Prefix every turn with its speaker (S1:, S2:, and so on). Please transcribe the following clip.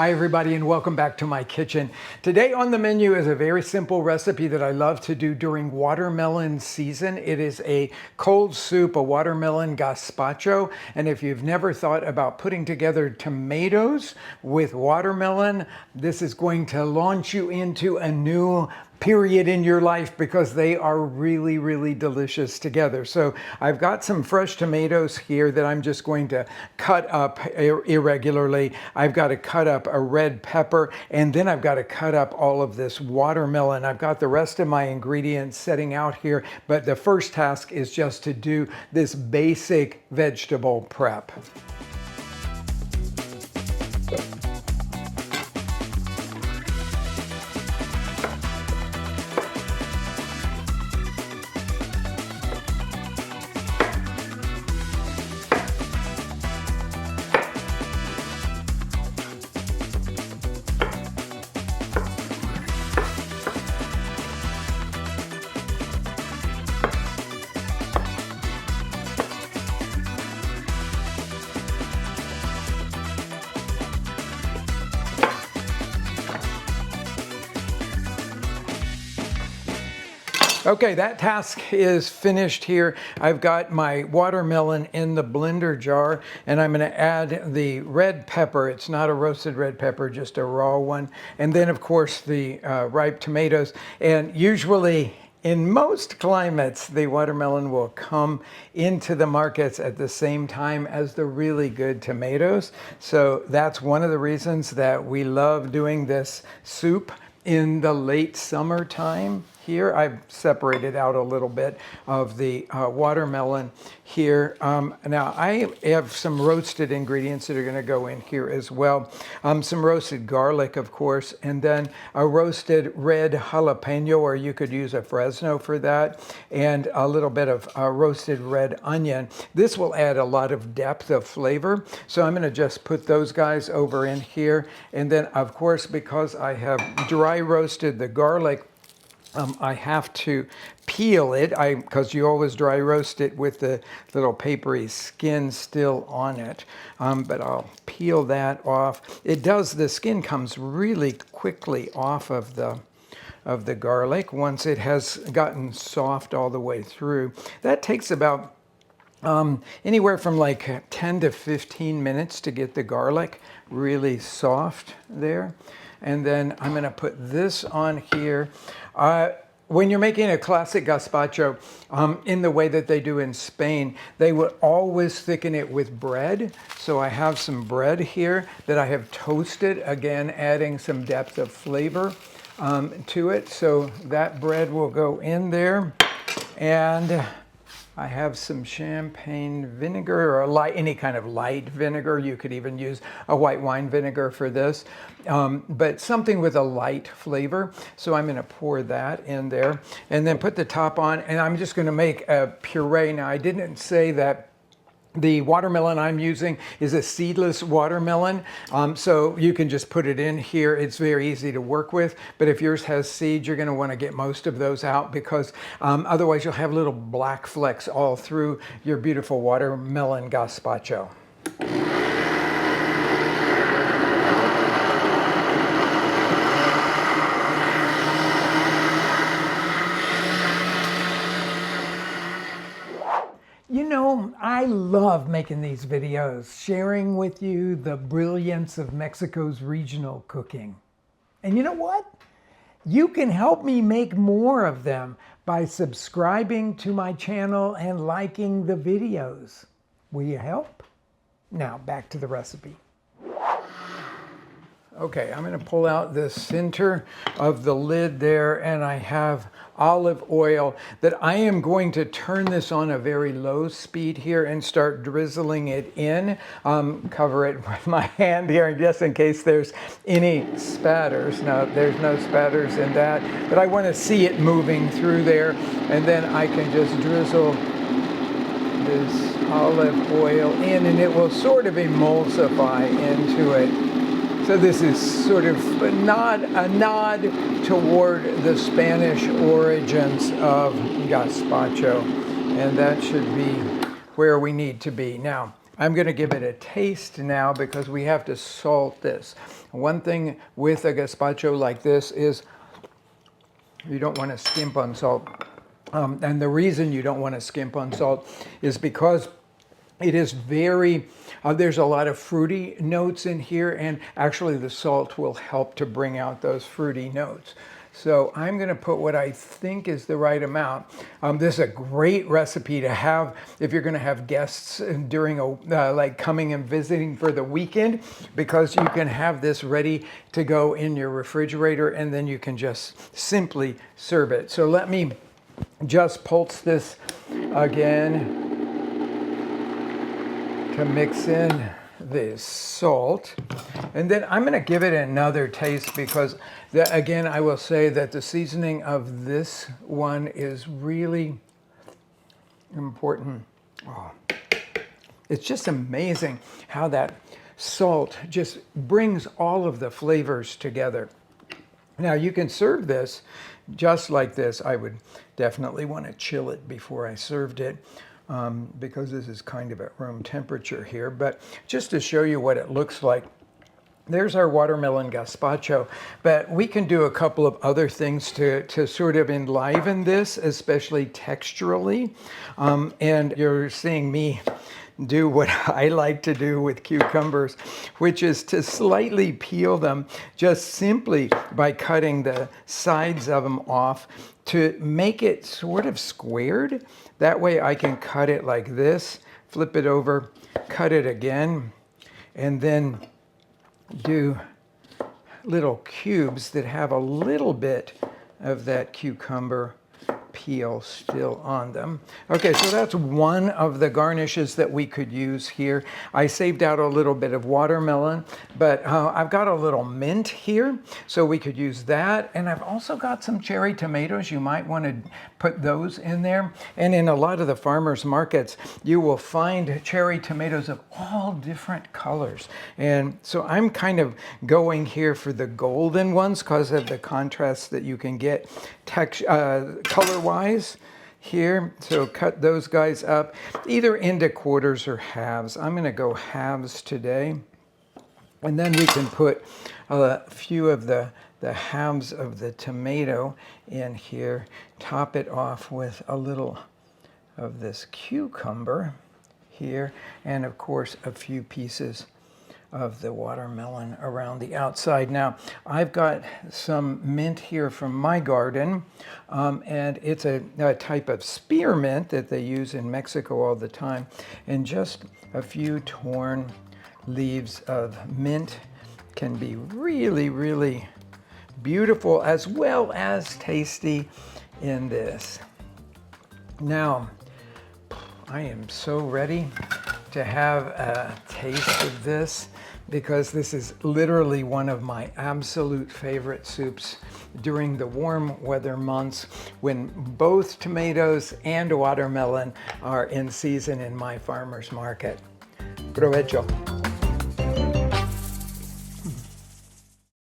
S1: Hi everybody and welcome back to my kitchen. Today on the menu is a very simple recipe that I love to do during watermelon season. It is a cold soup, a watermelon gaspacho. And if you've never thought about putting together tomatoes with watermelon, this is going to launch you into a new period in your life because they are really, really delicious together. So I've got some fresh tomatoes here that I'm just going to cut up irregularly. I've got to cut up a red pepper, and then I've got to cut up all of this watermelon. I've got the rest of my ingredients setting out here, but the first task is just to do this basic vegetable prep. Okay, that task is finished here. I've got my watermelon in the blender jar, and I'm going to add the red pepper. It's not a roasted red pepper, just a raw one. And then, of course, the ripe tomatoes. And usually, in most climates, the watermelon will come into the markets at the same time as the really good tomatoes. So that's one of the reasons that we love doing this soup in the late summertime. Here, I've separated out a little bit of the watermelon here. Now, I have some roasted ingredients that are going to go in here as well. Some roasted garlic, of course, and then a roasted red jalapeno, or you could use a Fresno for that, and a little bit of roasted red onion. This will add a lot of depth of flavor, so I'm going to just put those guys over in here. And then, of course, because I have dry roasted the garlic, I have to peel it because you always dry roast it with the little papery skin still on it. But I'll peel that off. The skin comes really quickly off of the garlic once it has gotten soft all the way through. That takes about anywhere from like 10 to 15 minutes to get the garlic really soft there. And then I'm going to put this on here. When you're making a classic gazpacho, in the way that they do in Spain, they would always thicken it with bread. So I have some bread here that I have toasted, again, adding some depth of flavor to it. So that bread will go in there. And I have some champagne vinegar or any kind of light vinegar. You could even use a white wine vinegar for this, but something with a light flavor. So I'm going to pour that in there and then put the top on, and I'm just going to make a puree. Now, I didn't say that the watermelon I'm using is a seedless watermelon, so you can just put it in here. It's very easy to work with, but if yours has seeds, you're going to want to get most of those out because otherwise you'll have little black flecks all through your beautiful watermelon gazpacho. You know, I love making these videos, sharing with you the brilliance of Mexico's regional cooking. And you know what? You can help me make more of them by subscribing to my channel and liking the videos. Will you help? Now, back to the recipe. Okay, I'm going to pull out the center of the lid there, and I have olive oil that I am going to turn this on a very low speed here and start drizzling it in. Cover it with my hand here just in case there's any spatters. No, there's no spatters in that, but I want to see it moving through there, and then I can just drizzle this olive oil in, and it will sort of emulsify into it. So this is sort of a nod toward the Spanish origins of gazpacho, and that should be where we need to be. Now, I'm going to give it a taste now because we have to salt this. One thing with a gazpacho like this is you don't want to skimp on salt. And the reason you don't want to skimp on salt is because it is very, there's a lot of fruity notes in here, and actually the salt will help to bring out those fruity notes. So I'm going to put what I think is the right amount. This is a great recipe to have if you're going to have guests during like coming and visiting for the weekend, because you can have this ready to go in your refrigerator and then you can just simply serve it. So let me just pulse this again to mix in the salt, and then I'm going to give it another taste because again I will say that the seasoning of this one is really important. Oh, it's just amazing how that salt just brings all of the flavors together. Now you can serve this just like this. I would definitely want to chill it before I served it. Because this is kind of at room temperature here, but just to show you what it looks like, there's our watermelon gazpacho, but we can do a couple of other things to sort of enliven this, especially texturally. And you're seeing me do what I like to do with cucumbers, which is to slightly peel them just simply by cutting the sides of them off to make it sort of squared. That way I can cut it like this, flip it over, cut it again, and then do little cubes that have a little bit of that cucumber peel still on them. Okay, so that's one of the garnishes that we could use here. I saved out a little bit of watermelon, but I've got a little mint here, so we could use that. And I've also got some cherry tomatoes. You might want to put those in there. And in a lot of the farmers markets, you will find cherry tomatoes of all different colors. And so I'm kind of going here for the golden ones because of the contrast that you can get color-wise here. So cut those guys up either into quarters or halves. I'm going to go halves today. And then we can put a few of the halves of the tomato in here. Top it off with a little of this cucumber here. And of course, a few pieces of the watermelon around the outside. Now, I've got some mint here from my garden, and it's a type of spearmint that they use in Mexico all the time, and just a few torn leaves of mint can be really, really beautiful as well as tasty in this. Now, I am so ready to have a taste of this because this is literally one of my absolute favorite soups during the warm weather months when both tomatoes and watermelon are in season in my farmer's market. Provecho.